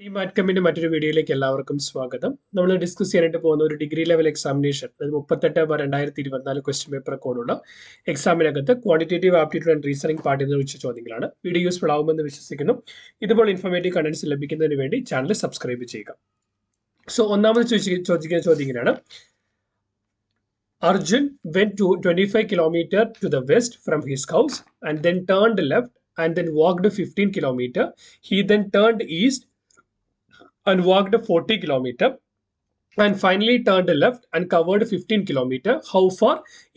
ഈ മാറ്റ്കമ്മിന്റെ മറ്റൊരു വീഡിയോയിലേക്ക് എല്ലാവർക്കും സ്വാഗതം. നമ്മൾ ഡിസ്കസ് ചെയ്യാനായിട്ട് പോകുന്ന ഒരു ഡിഗ്രി ലെവൽ എക്സാമിനേഷൻ, അതായത് 38/2024 ക്വസ്റ്റ്യൻ പേപ്പർ കോഡുള്ള എക്സാമിനകത്ത് ക്വാണ്ടിറ്റേറ്റീവ് ആപ്റ്റിറ്റ്യൂഡ് ആൻഡ് റീസണിംഗ് പാർട്ടിൽ നിന്ന് വെച്ച ചോദ്യങ്ങളാണ്. വീഡിയോ യൂസ്ഫുൾ ആകുമെന്ന് വിശ്വസിക്കുന്നു. ഇതുപോലെ ഇൻഫോർമേറ്റീവ് കണ്ടന്റ്സ് ലഭിക്കുന്നതിന് വേണ്ടി ചാനൽ സബ്സ്ക്രൈബ് ചെയ്യുക. സോ ഒന്നാമത് ചോദിക്കുന്ന ചോദ്യം ഇങ്ങനെയാണ്. Arjun went to 25 kilometers to the west from his house and then turned left and then walked 15 kilometers. He then turned east and walked 40 kilometers and finally turned left and covered 15 kilometers. How far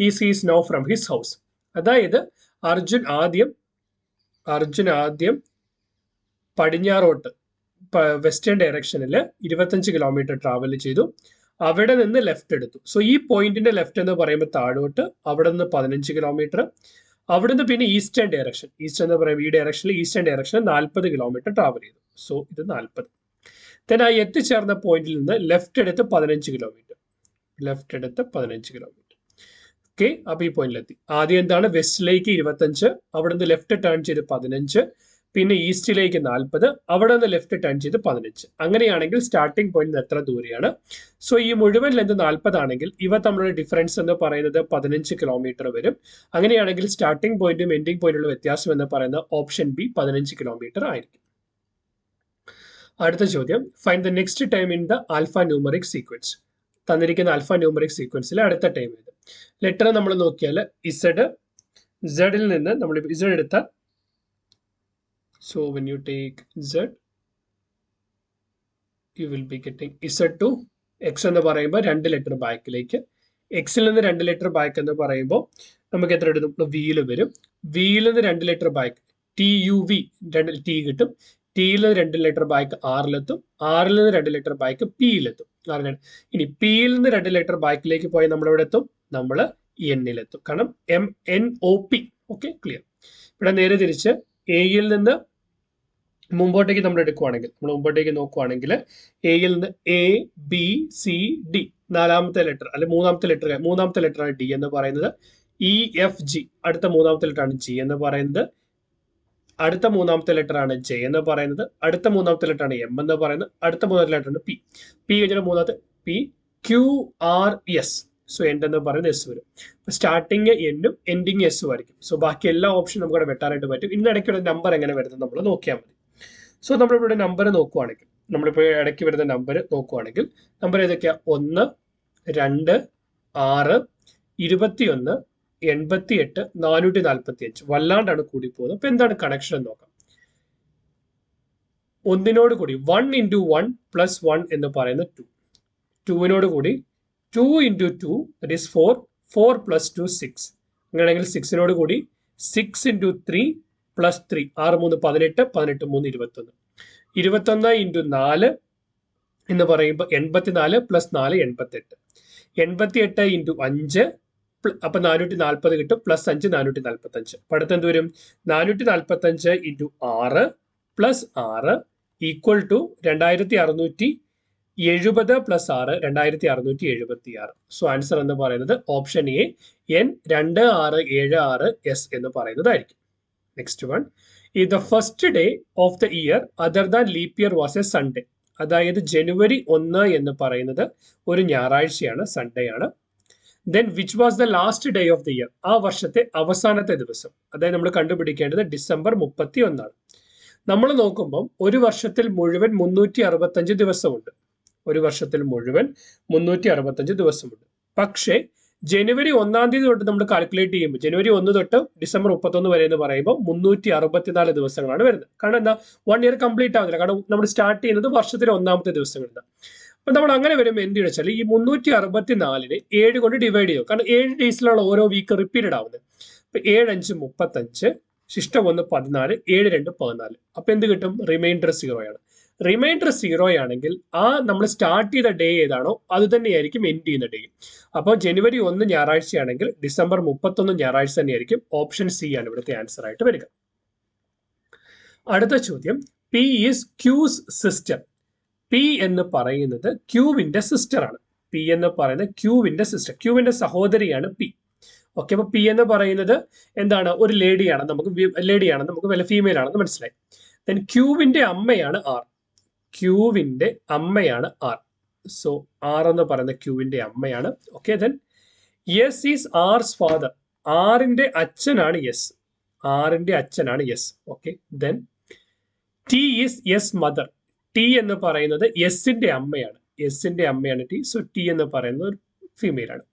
is he now from his house? അതായത് അർജുൻ ആദ്യം പടിഞ്ഞാറോട്ട് western ഡയറക്ഷനിൽ 25 kilometre travel ചെയ്തു. അവിടെ നിന്ന് left എടുത്തു. So ഈ പോയിന്റിന്റെ ലെഫ്റ്റ് എന്ന് പറയുമ്പോൾ താഴോട്ട്, അവിടെ നിന്ന് 15 കിലോമീറ്റർ, അവിടെ നിന്ന് പിന്നെ ഈസ്റ്റേൺ ഡയറക്ഷൻ, ഈസ്റ്റ് എന്ന് പറയുമ്പോൾ ഈ ഡയറക്ഷനിൽ ഈസ്റ്റേൺ ഡയറക്ഷനിൽ 40 കിലോമീറ്റർ ട്രാവൽ ചെയ്തു. സോ ഇത് 40. then ആ എത്തിച്ചേർന്ന പോയിന്റിൽ നിന്ന് ലെഫ്റ്റ് എടുത്ത് 15 കിലോമീറ്റർ, ഓക്കെ. അപ്പൊ ഈ പോയിന്റിലെത്തി. ആദ്യം എന്താണ്, വെസ്റ്റിലേക്ക് 25, അവിടെ നിന്ന് ലെഫ്റ്റ് ടേൺ ചെയ്ത് 15, പിന്നെ ഈസ്റ്റിലേക്ക് 40, അവിടെ നിന്ന് ലെഫ്റ്റ് ടേൺ ചെയ്ത് 15. അങ്ങനെയാണെങ്കിൽ സ്റ്റാർട്ടിംഗ് പോയിന്റ് എത്ര ദൂരെയാണ്? സോ ഈ മുഴുവൻ ലെന്ത് 40 ആണെങ്കിൽ ഇവ തമ്മിലുള്ള ഡിഫറൻസ് എന്ന് പറയുന്നത് 15 കിലോമീറ്റർ വരും. അങ്ങനെയാണെങ്കിൽ സ്റ്റാർട്ടിംഗ് പോയിന്റും എൻഡിംഗ് പോയിന്റുള്ള വ്യത്യാസം എന്ന് പറയുന്നത് ഓപ്ഷൻ ബി 15 കിലോമീറ്റർ ആയിരിക്കും. അടുത്ത ചോദ്യം, find the next time in the alpha numeric sequence. തന്നിരിക്കുന്ന ആൽഫ ന്യൂമറിക് സീക്വൻസിലെ അടുത്ത ടൈം ഇത്. ലെറ്റർ നമ്മൾ നോക്കിയാൽ ഇസഡിൽ നിന്ന് നമ്മൾ ഇസഡ് എടുത്ത, so when you take z you will be getting z to x എന്ന് പറയുമ്പോൾ 2 ലെറ്റർ ബാക്കിലേക്ക്, എക്സിൽ നിന്ന് 2 ലെറ്റർ ബാക്ക് എന്ന് പറയുമ്പോൾ നമുക്ക് എത്ര എടുക്കും? വിയിൽ വരും. വിയിൽ നിന്ന് 2 ലെറ്റർ ബാക്ക് TUV, 2 ടി കിട്ടും. ടിയിൽ നിന്ന് 2 ലെറ്റർ ബാക്ക് ആറിലെത്തും. ആറിൽ നിന്ന് 2 ലെറ്റർ ബാക്ക് പിയിലെത്തും. ഇനി പിയിൽ നിന്ന് 2 ലെറ്റർ ബാക്കിലേക്ക് പോയി നമ്മൾ എവിടെ എത്തും? നമ്മൾ എന്നിലെത്തും. കാരണം MNOP. Okay, clear. ഇവിടെ നേരെ തിരിച്ച് എയിൽ നിന്ന് മുമ്പോട്ടേക്ക് നമ്മൾ എടുക്കുവാണെങ്കിൽ, നമ്മൾ മുമ്പോട്ടേക്ക് നോക്കുവാണെങ്കിൽ എയിൽ നിന്ന് ABCD, 4ാമത്തെ ലെറ്റർ അല്ലെ മൂന്നാമത്തെ ലെറ്ററാണ് ഡി എന്ന് പറയുന്നത്. EFG, അടുത്ത 3ാമത്തെ ലെറ്ററാണ് ജി എന്ന് പറയുന്നത്. അടുത്ത 3ാമത്തെ ലെറ്ററാണ് ജെ എന്ന് പറയുന്നത്. അടുത്ത 3ാമത്തെ ലെറ്ററാണ് എം എന്ന് പറയുന്നത്. അടുത്ത 3ാമത്തെ ലെറ്ററാണ് പി. കഴിഞ്ഞാൽ 3ാമത്തെ PQRS. സോ എൻഡ് എന്ന് പറയുന്നത് എസ് വരും. സ്റ്റാർട്ടിങ് എന്നും എൻഡിങ് എസും ആയിരിക്കും. സോ ബാക്കി എല്ലാ ഓപ്ഷനും നമുക്ക് ഇവിടെ വെട്ടാനായിട്ട് പറ്റും. ഇന്നിടയ്ക്കുള്ള നമ്പർ എങ്ങനെ വരുന്നത് നമ്മൾ നോക്കിയാൽ മതി. സോ നമ്മളിവിടെ നമ്പർ നോക്കുവാണെങ്കിൽ, നമ്മളിപ്പോൾ ഇടയ്ക്ക് വരുന്ന നമ്പർ നോക്കുവാണെങ്കിൽ നമ്പർ ഏതൊക്കെയാ? 1, 2, 6, 21, 88, 445. വല്ലാണ്ടാണ് കൂടി പോകുന്നത്. അപ്പൊ എന്താണ് കണക്ഷൻ എന്ന് നോക്കാം. ഒന്നിനോട് കൂടി 1 into 1 plus 1 എന്ന് പറയുന്നത് 2. 2വിനോട് കൂടി 2 into 2 that is 4. 4 plus 2 6. അങ്ങനെയാണെങ്കിൽ 6നോട് കൂടി 6 into 3 plus 3. 6 3 18, 18 3 21. 21 into 4 എന്ന് പറയുമ്പോൾ 84 plus 4 88. 88 into 5, അപ്പൊ 440 കിട്ടും. പ്ലസ് 5 445. അപ്പൊ അടുത്ത് എന്ത് വരും? 445 into 6 plus 6 equal to 2670 plus 6 2676. So answer എന്ന് പറയുന്നത് ഓപ്ഷൻ എ N2676S എന്ന് പറയുന്നതായിരിക്കും. Next one, the first day of the year other than leap year was a Sunday. അതായത് ജനുവരി 1 എന്ന് പറയുന്നത് ഒരു ഞായറാഴ്ചയാണ്, സൺഡേ ആണ്. Then which was the last day of the year. ആ വർഷത്തെ അവസാനത്തെ ദിവസം. അതായത് നമ്മൾ കണ്ടുപിടിക്കേണ്ടത് ഡിസംബർ 31. നമ്മൾ നോക്കുമ്പോൾ ഒരു വർഷത്തിൽ മുഴുവൻ 365 ദിവസമുണ്ട്. ഒരു വർഷത്തിൽ മുഴുവൻ 365 ദിവസമുണ്ട്. പക്ഷേ ജനുവരി 1 തീയതി തൊട്ട് നമ്മൾ കാൽക്കുലേറ്റ് ചെയ്യുമ്പോൾ ജനുവരി 1 തൊട്ട് ഡിസംബർ 31 വരെ എന്ന് പറയുമ്പോൾ 364 ദിവസങ്ങളാണ് വരുന്നത്. കാരണം എന്താ? 1 ഇയർ കംപ്ലീറ്റ് ആവുന്നില്ല. കാരണം നമ്മൾ സ്റ്റാർട്ട് ചെയ്യുന്നത് വർഷത്തിലെ 1ാമത്തെ ദിവസങ്ങളിൽ. അപ്പൊ നമ്മൾ അങ്ങനെ വരുമ്പോൾ എന്ത് വെച്ചാൽ ഈ 364നെ 7 കൊണ്ട് ഡിവൈഡ് ചെയ്യും. കാരണം 7 ഡേയ്സിലുള്ള ഓരോ വീക്ക് റിപ്പീറ്റഡ് ആവുന്നത്. അപ്പൊ 7 5 35, ശിഷ്ടം 1 14, 7 2 14. അപ്പൊ എന്ത് കിട്ടും? റിമൈൻഡർ 0 ആണ്. റിമൈൻഡർ 0 ആണെങ്കിൽ ആ നമ്മൾ സ്റ്റാർട്ട് ചെയ്ത ഡേ ഏതാണോ അത് തന്നെയായിരിക്കും എൻഡ് ചെയ്യുന്ന ഡേ. അപ്പോൾ ജനുവരി 1 ഞായറാഴ്ചയാണെങ്കിൽ ഡിസംബർ 31 ഞായറാഴ്ച തന്നെയായിരിക്കും. ഓപ്ഷൻ സി ആണ് ഇവിടുത്തെ ആൻസർ ആയിട്ട് വരിക. അടുത്ത ചോദ്യം, P is Q's sister. P എന്ന് പറയുന്നത് ക്യൂവിന്റെ സിസ്റ്റർ ആണ്. P എന്ന് പറയുന്നത് ക്യൂവിന്റെ സിസ്റ്റർ, ക്യൂവിന്റെ സഹോദരിയാണ് P. ഓക്കെ, അപ്പൊ P എന്ന് പറയുന്നത് എന്താണ്? ഒരു ലേഡിയാണെന്ന് നമുക്ക് ഫീമെയിൽ ആണെന്ന് മനസ്സിലായി. ക്യൂവിന്റെ അമ്മയാണ് R. ക്യൂവിന്റെ അമ്മയാണ് ആർ. സോ ആർ എന്ന് പറയുന്ന ക്യൂവിന്റെ അമ്മയാണ്. Okay, then S is R's father. ആറിന്റെ അച്ഛനാണ് യെസ്. ആറിന്റെ അച്ഛനാണ് S. Okay, then T is S mother. T എന്ന് പറയുന്നത് യെസിന്റെ അമ്മയാണ്. യെസിന്റെ അമ്മയാണ് ടി. സോ ടി എന്ന് പറയുന്നത് ഒരു ഫീമെയിൽ ആണ്.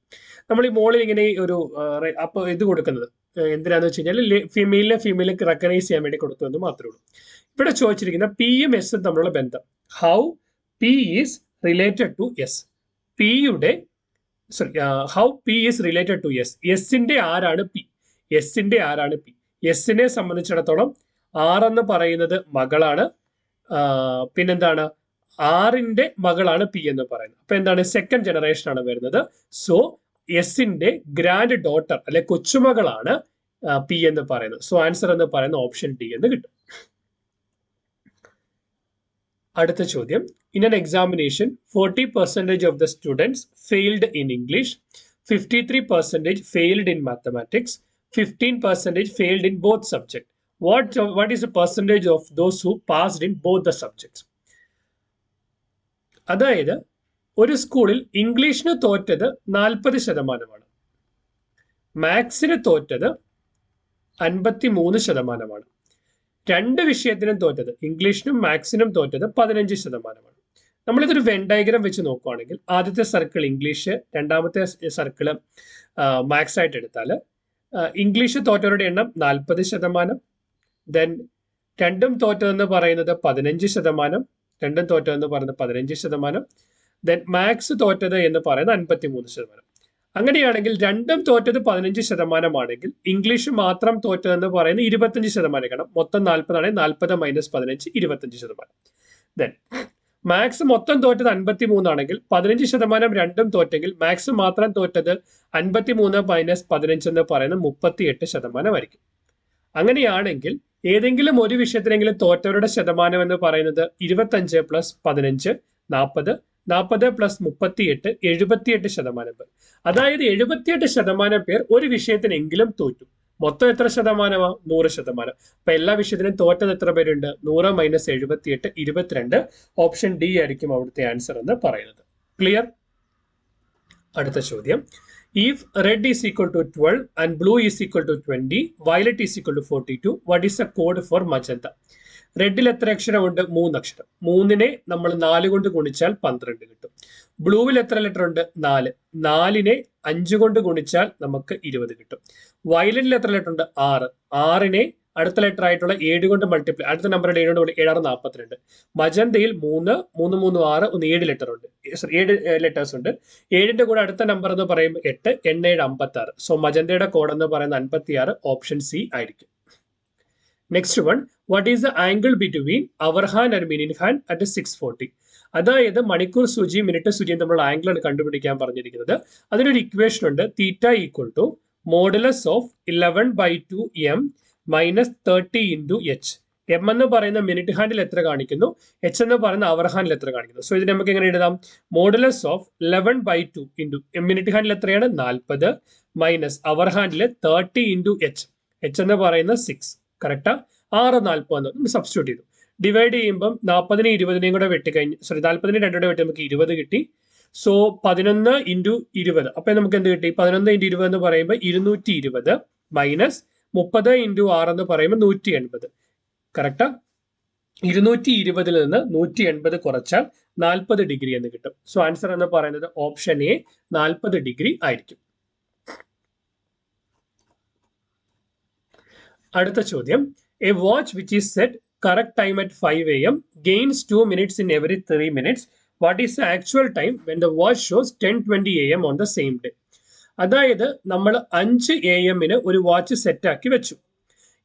നമ്മൾ ഈ മോളിൽ ഇങ്ങനെ ഒരു അപ്പൊ ഇത് കൊടുക്കുന്നത് എന്തിനാന്ന് വെച്ച് കഴിഞ്ഞാൽ ഫീമെയിലിനെ റെക്കഗ്നൈസ് ചെയ്യാൻ വേണ്ടി കൊടുത്തു എന്ന് മാത്രമേ ഉള്ളൂ. ഇവിടെ ചോദിച്ചിരിക്കുന്ന പിയും എസും തമ്മിലുള്ള ബന്ധം. How P is related to S. പിയുടെ how P is related to S. എസിന്റെ ആരാണ് പി? എസിന്റെ ആരാണ് പി? എസിനെ സംബന്ധിച്ചിടത്തോളം ആർ എന്ന് പറയുന്നത് മകളാണ്. പിന്നെന്താണ്, ആറിന്റെ മകളാണ് പി എന്ന് പറയുന്നത്. അപ്പൊ എന്താണ്, സെക്കൻഡ് ജനറേഷൻ ആണ് വരുന്നത്. സോ എസിന്റെ ഗ്രാൻഡ് ഡോട്ടർ അല്ലെ കൊച്ചുമകളാണ് പി എന്ന് പറയുന്നത്. സോ ആൻസർ എന്ന് പറയുന്ന ഓപ്ഷൻ ഡി എന്ന് കിട്ടും. അടുത്ത ചോദ്യം, in an examination 40% of the students failed in English, 53% failed in mathematics, 15% failed in both subjects. What is the percentage of those who passed in both the subjects? അതായത് ഒരു സ്കൂളിൽ ഇംഗ്ലീഷിന് തോറ്റത് 40%, മാത്സിന് തോറ്റത് 53%, രണ്ട് വിഷയത്തിനും തോറ്റത് ഇംഗ്ലീഷിനും മാത്സിനും തോറ്റത് 15%. നമ്മളിതൊരു വെൻ ഡയഗ്രാം വെച്ച് നോക്കുകയാണെങ്കിൽ ആദ്യത്തെ സർക്കിൾ ഇംഗ്ലീഷ്, രണ്ടാമത്തെ സർക്കിള് മാത്സ് ആയിട്ട് എടുത്താൽ ഇംഗ്ലീഷ് തോറ്റവരുടെ എണ്ണം 40%, ദെൻ രണ്ടും തോറ്റതെന്ന് പറയുന്നത് 15%, രണ്ടും തോറ്റതെന്ന് പറയുന്നത് 15%, ദെൻ മാത്സ് തോറ്റത് എന്ന് പറയുന്നത് 53%. അങ്ങനെയാണെങ്കിൽ രണ്ടും തോറ്റത് 15% ആണെങ്കിൽ ഇംഗ്ലീഷ് മാത്രം തോറ്റതെന്ന് പറയുന്നത് 25%. കാരണം മൊത്തം 40 ആണെങ്കിൽ 40 - 15 25%. ദെൻ മാത്സ് മൊത്തം തോറ്റത് 53 ആണെങ്കിൽ 15% രണ്ടും തോറ്റെങ്കിൽ മാത്സ് മാത്രം തോറ്റത് 53 - 15 എന്ന് പറയുന്നത് 38% ആയിരിക്കും. അങ്ങനെയാണെങ്കിൽ ഏതെങ്കിലും ഒരു വിഷയത്തിലെങ്കിലും തോറ്റവരുടെ ശതമാനം എന്ന് പറയുന്നത് 25 + 15 40, 40 + 38 78% പേർ. അതായത് 78% പേർ ഒരു വിഷയത്തിനെങ്കിലും തോറ്റു. മൊത്തം എത്ര ശതമാനമാണ്? 100%. അപ്പൊ എല്ലാ വിഷയത്തിനും തോറ്റത് എത്ര പേരുണ്ട്? 100 - 78 22. ഓപ്ഷൻ ഡി ആയിരിക്കും അവിടുത്തെ ആൻസർ എന്ന് പറയുന്നത്. ക്ലിയർ? അടുത്ത ചോദ്യം, if red is equal to 12 and blue is equal to 20, violet is equal to 42, what is the code for magenta? റെഡിൽ എത്ര അക്ഷരമുണ്ട്? 3 അക്ഷരം. 3നെ നമ്മൾ 4 കൊണ്ട് ഗുണിച്ചാൽ 12 കിട്ടും. ബ്ലൂവിൽ എത്ര ലെറ്റർ ഉണ്ട്? 4. 4നെ 5 കൊണ്ട് ഗുണിച്ചാൽ നമുക്ക് 20 കിട്ടും. വയലറ്റിൽ എത്ര ലെറ്റർ ഉണ്ട്? 6. 6നെ അടുത്ത ലെറ്റർ ആയിട്ടുള്ള 7 കൊണ്ട് മൾട്ടിപ്ലൈ, അടുത്ത നമ്പറുടെ 7 കൊണ്ട് 7 42. മജന്തയിൽ 3 3 3 6 7 ലെറ്റർ ഉണ്ട്, 7 ലെറ്റേഴ്സ് ഉണ്ട്. 7ന്റെ കൂടെ അടുത്ത നമ്പർ എന്ന് പറയുമ്പോൾ 8, 8 7 56. സോ മജന്തയുടെ കോഡ് എന്ന് പറയുന്നത് 56. ഓപ്ഷൻ സി ആയിരിക്കും. Next one, what is the angle between hour hand and minute hand at 6:40? അതായത് മണിക്കൂർ സൂചിയും മിനിറ്റ് സൂചിയും തമ്മിലുള്ള ആംഗിളാണ് കണ്ടുപിടിക്കാൻ പറഞ്ഞിരിക്കുന്നത്. അതിനൊരു ഇക്വേഷൻ ഉണ്ട്, തീറ്റ = modulus of 11/2 m - 30 × h. M എന്ന് പറയുന്ന മിനിറ്റ് ഹാൻഡിൽ എത്ര കാണിക്കുന്നു, എച്ച് എന്ന് പറയുന്ന അവർ ഹാൻഡിൽ എത്ര കാണിക്കുന്നു. സോ ഇത് നമുക്ക് എങ്ങനെ എഴുതാം? മോഡുലസ് ഓഫ് 11/2 × മിനിറ്റ് ഹാൻഡിൽ എത്രയാണ്? 40 മൈനസ് അവർ ഹാൻഡിൽ 30 × h. h എന്ന് പറയുന്നത് 6. കറക്റ്റാ? 6 40 എന്ന് സബ്സ്റ്റിറ്റ്യൂട്ട് ചെയ്തു. ഡിവൈഡ് ചെയ്യുമ്പം 40നെ 20നെയും കൂടെ വെട്ടിക്കഴിഞ്ഞ് 40നെ 2 കൂടെ വെട്ടി നമുക്ക് 20 കിട്ടി. സോ 11 × 20. അപ്പൊ നമുക്ക് എന്ത് കിട്ടി? 11 × 20 എന്ന് പറയുമ്പോൾ 220 മൈനസ് 30 × 6 എന്ന് പറയുമ്പോൾ 180. കറക്റ്റാ? 220 നിന്ന് 180 കുറച്ചാൽ 40 ഡിഗ്രി എന്ന് കിട്ടും. സോ ആൻസർ എന്ന് പറയുന്നത് ഓപ്ഷൻ എ 40 ഡിഗ്രി ആയിരിക്കും. അടുത്ത ചോദ്യം, A watch which is set correct time at 5 AM gains 2 minutes in every 3 minutes. What is the actual time when the watch shows 10:20 AM on the same day? അതായത് നമ്മൾ 5 AM ഒരു watch സെറ്റാക്കി വെച്ചു.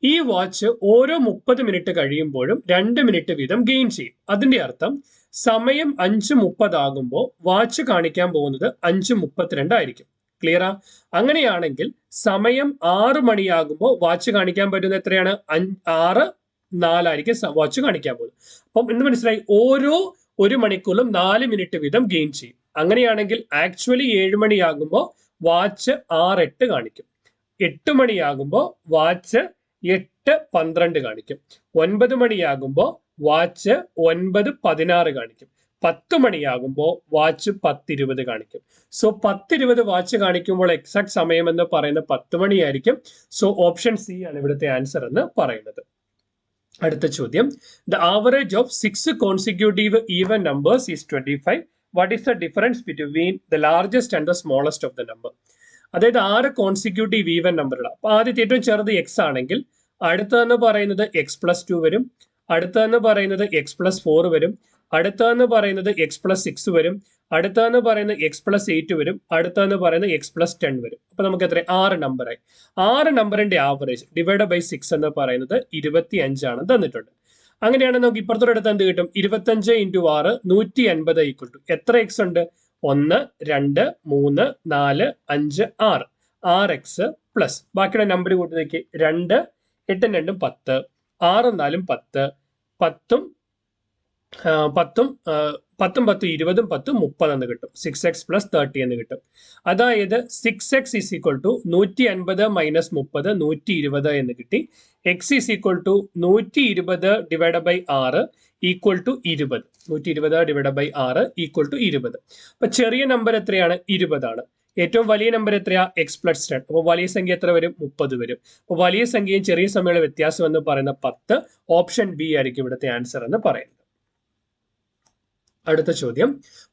ഈ watch ഓരോ 30 minute കഴിയുമ്പോഴും 2 minute വീതം gain ചെയ്യും. അതിന്റെ അർത്ഥം സമയം 5:30 ആകുമ്പോൾ വാച്ച് കാണിക്കാൻ പോകുന്നത് 5:32 ആയിരിക്കും. ക്ലിയറാ? അങ്ങനെയാണെങ്കിൽ സമയം 6 മണിയാകുമ്പോൾ വാച്ച് കാണിക്കാൻ പറ്റുന്നത് എത്രയാണ്? 6:04 ആയിരിക്കും വാച്ച് കാണിക്കാൻ പോകുന്നത്. അപ്പം എന്ത് മനസ്സിലായി? ഓരോ 1 മണിക്കൂറിലും 4 മിനിറ്റ് വീതം ഗെയിൻ ചെയ്യും. അങ്ങനെയാണെങ്കിൽ ആക്ച്വലി 7 മണിയാകുമ്പോൾ വാച്ച് 6:08 കാണിക്കും. 8 മണിയാകുമ്പോൾ വാച്ച് 8:12 കാണിക്കും. 9 മണിയാകുമ്പോൾ വാച്ച് 9:16 കാണിക്കും. 10 മണിയാകുമ്പോൾ വാച്ച് 10:20 കാണിക്കും. സോ 10:20 വാച്ച് കാണിക്കുമ്പോൾ എക്സാക്ട് സമയം എന്ന് പറയുന്നത് 10 മണിയായിരിക്കും. സോ ഓപ്ഷൻ സി ആണ് ഇവിടുത്തെ ആൻസർ എന്ന് പറയുന്നത്. അടുത്ത ചോദ്യം, the average of 6 consecutive even numbers is 25. What is the difference between the largest and the smallest of the number? അതായത് 6 കോൺസിക്യൂട്ടീവ് ഈവൻ നമ്പറുകൾ. അപ്പൊ ആദ്യത്തെ ഏറ്റവും ചെറുത് എക്സ് ആണെങ്കിൽ അടുത്തതെന്ന് പറയുന്നത് x+2 വരും, അടുത്തതെന്ന് പറയുന്നത് x+4 വരും, അടുത്തതെന്ന് പറയുന്നത് x+6 വരും, അടുത്തതെന്ന് പറയുന്നത് x+8 വരും, അടുത്തതെന്ന് പറയുന്നത് x+10 വരും. അപ്പൊ നമുക്ക് എത്ര 6 നമ്പറായി. 6 നമ്പറിന്റെ ആവറേജ് ഡിവൈഡ് ബൈ 6 എന്ന് പറയുന്നത് 25 ആണ് തന്നിട്ടുണ്ട്. അങ്ങനെയാണെങ്കിൽ നമുക്ക് ഇപ്പുറത്തോടെ അടുത്ത് എന്ത് കിട്ടും? 25 × 6 180 ഈക്വൽ ടു എത്ര എക്സ് ഉണ്ട്? 1, 2, 3, 4, 5, 6. 6x പ്ലസ് ബാക്കിയുള്ള നമ്പർ കൂട്ടി നോക്കി 2, 8 2 10, 6 4 10, 10 10 10 10 20 10 30 എന്ന് കിട്ടും. 6x + 30 എന്ന് കിട്ടും. അതായത് 6x is equal to 150 minus 30 120 എന്ന് കിട്ടി. X is equal to 120 divide by 6 equal to 20. 120 divide by 6 equal to 20. അപ്പൊ ചെറിയ നമ്പർ എത്രയാണ്? 20 ആണ്. ഏറ്റവും വലിയ നമ്പർ എത്രയാ? x+10. അപ്പോൾ വലിയ സംഖ്യ എത്ര വരും? 30 വരും. അപ്പോൾ വലിയ സംഖ്യയും ചെറിയ സംഖ്യയുടെ വ്യത്യാസം എന്ന് പറയുന്ന 10. ഓപ്ഷൻ ബി ആയിരിക്കും ഇവിടുത്തെ ആൻസർ എന്ന് പറയുന്നത്. അടുത്ത ചോദ്യം,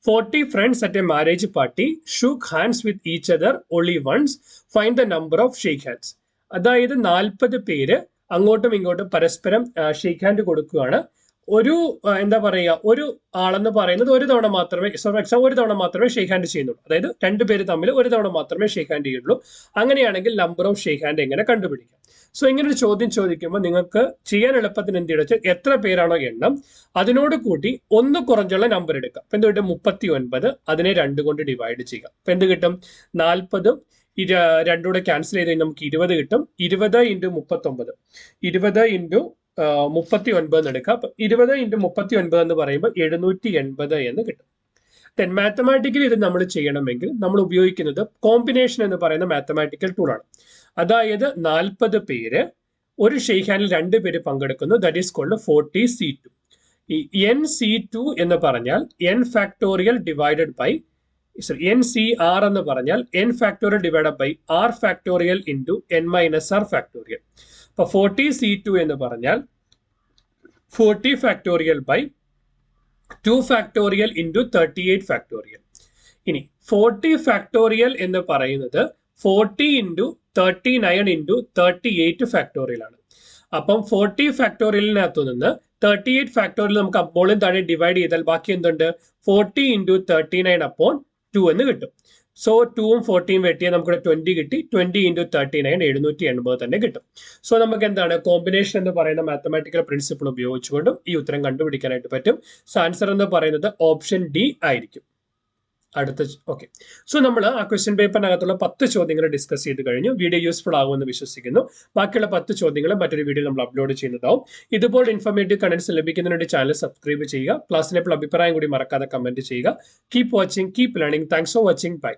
40 friends at a marriage party shook hands with each other only once. Find the number of shake hands. അതായത് 40 പേര് അങ്ങോട്ടും ഇങ്ങോട്ടും പരസ്പരം ഷേക്ക് ഹാൻഡ് കൊടുക്കുകയാണ്. ഒരു എന്താ പറയുക, ഒരു ആളെന്ന് പറയുന്നത് ഒരു തവണ മാത്രമേ ഷേക്ക് ഹാൻഡ് ചെയ്യുന്നുള്ളൂ. അതായത് 2 പേര് തമ്മിൽ ഒരു തവണ മാത്രമേ ഷേക്ക് ഹാൻഡ് ചെയ്യുള്ളൂ. അങ്ങനെയാണെങ്കിൽ നമ്പർ ഓഫ് ഷേക്ക് ഹാൻഡ് എങ്ങനെ കണ്ടുപിടിക്കാം? സോ ഇങ്ങനെ ഒരു ചോദ്യം ചോദിക്കുമ്പോൾ നിങ്ങൾക്ക് ചെയ്യാൻ എളുപ്പത്തിന് എന്ത് വെച്ചാൽ എത്ര പേരാണോ എണ്ണം അതിനോട് കൂട്ടി ഒന്ന് കുറഞ്ഞുള്ള നമ്പർ എടുക്കാം. അപ്പൊ എന്ത് കിട്ടും? 39. അതിനെ 2 കൊണ്ട് ഡിവൈഡ് ചെയ്യുക. അപ്പൊ എന്ത് കിട്ടും? 40 2 കൂടെ ക്യാൻസൽ ചെയ്ത് നമുക്ക് 20 കിട്ടും. 20 × 39 20 × 39 എന്ന് എടുക്കാം. അപ്പൊ 20 × 39 എന്ന് പറയുമ്പോൾ 780 എന്ന് കിട്ടും. ദെൻ മാത്തമാറ്റിക്കലി ഇത് നമ്മൾ ചെയ്യണമെങ്കിൽ നമ്മൾ ഉപയോഗിക്കുന്നത് കോമ്പിനേഷൻ എന്ന് പറയുന്ന മാത്തമാറ്റിക്കൽ ടൂളാണ്. അതായത് 40 പേര് ഒരു ഷേക്ക് ഹാൻഡിൽ 2 പേര് പങ്കെടുക്കുന്നു. That is called 40C2. ഈ NC2 എന്ന് പറഞ്ഞാൽ n factorial divided by NCR എന്ന് പറഞ്ഞാൽ n factorial divided by r factorial into n - r factorial. അപ്പൊ 40C2 എന്ന് പറഞ്ഞാൽ 40 factorial by 2 factorial into 38 factorial. ഇനി 40 ഫാക്ടോറിയൽ എന്ന് പറയുന്നത് 40 × 39 × 38 ഫാക്ടോറിയൽ ആണ്. അപ്പം 40 ഫാക്ടോറിയലിനകത്തു നിന്ന് 38 ഫാക്ടോറിയൽ നമുക്ക് അപ്പോഴും താഴെ ഡിവൈഡ് ചെയ്താൽ ബാക്കി എന്തുണ്ട്? 40 × 39/2 എന്ന് കിട്ടും. സോ 2ഉം 40ഉം വെട്ടിയാൽ നമുക്ക് 20 കിട്ടി. 20 × 39 780 തന്നെ കിട്ടും. സോ നമുക്ക് എന്താണ് കോമ്പിനേഷൻ എന്ന് പറയുന്ന മാത്തമാറ്റിക്കൽ പ്രിൻസിപ്പിൾ ഉപയോഗിച്ചുകൊണ്ടും ഈ ഉത്തരം കണ്ടുപിടിക്കാനായിട്ട് പറ്റും. സോ ആൻസർ എന്ന് പറയുന്നത് ഓപ്ഷൻ ഡി ആയിരിക്കും. അടുത്ത ഓക്കെ. സോ നമ്മൾ ആ ക്വസ്റ്റ്യൻ പേപ്പറിനകത്തുള്ള 10 ചോദ്യങ്ങൾ ഡിസ്കസ് ചെയ്ത് കഴിഞ്ഞു. വീഡിയോ യൂസ്ഫുൾ ആകുമെന്ന് വിശ്വസിക്കുന്നു. ബാക്കിയുള്ള 10 ചോദ്യങ്ങൾ മറ്റൊരു വീഡിയോ നമ്മൾ അപ്ലോഡ് ചെയ്യുന്നതാവും. ഇതുപോലെ ഇൻഫോർമേറ്റീവ് കണ്ടന്റ്സ് ലഭിക്കുന്നതിന് വേണ്ടി ചാനൽ സബ്സ്ക്രൈബ് ചെയ്യുക. ക്ലാസ്സിനെ അഭിപ്രായം കൂടി മറക്കാതെ കമന്റ് ചെയ്യുക. Keep watching, keep learning. Thanks for watching. By.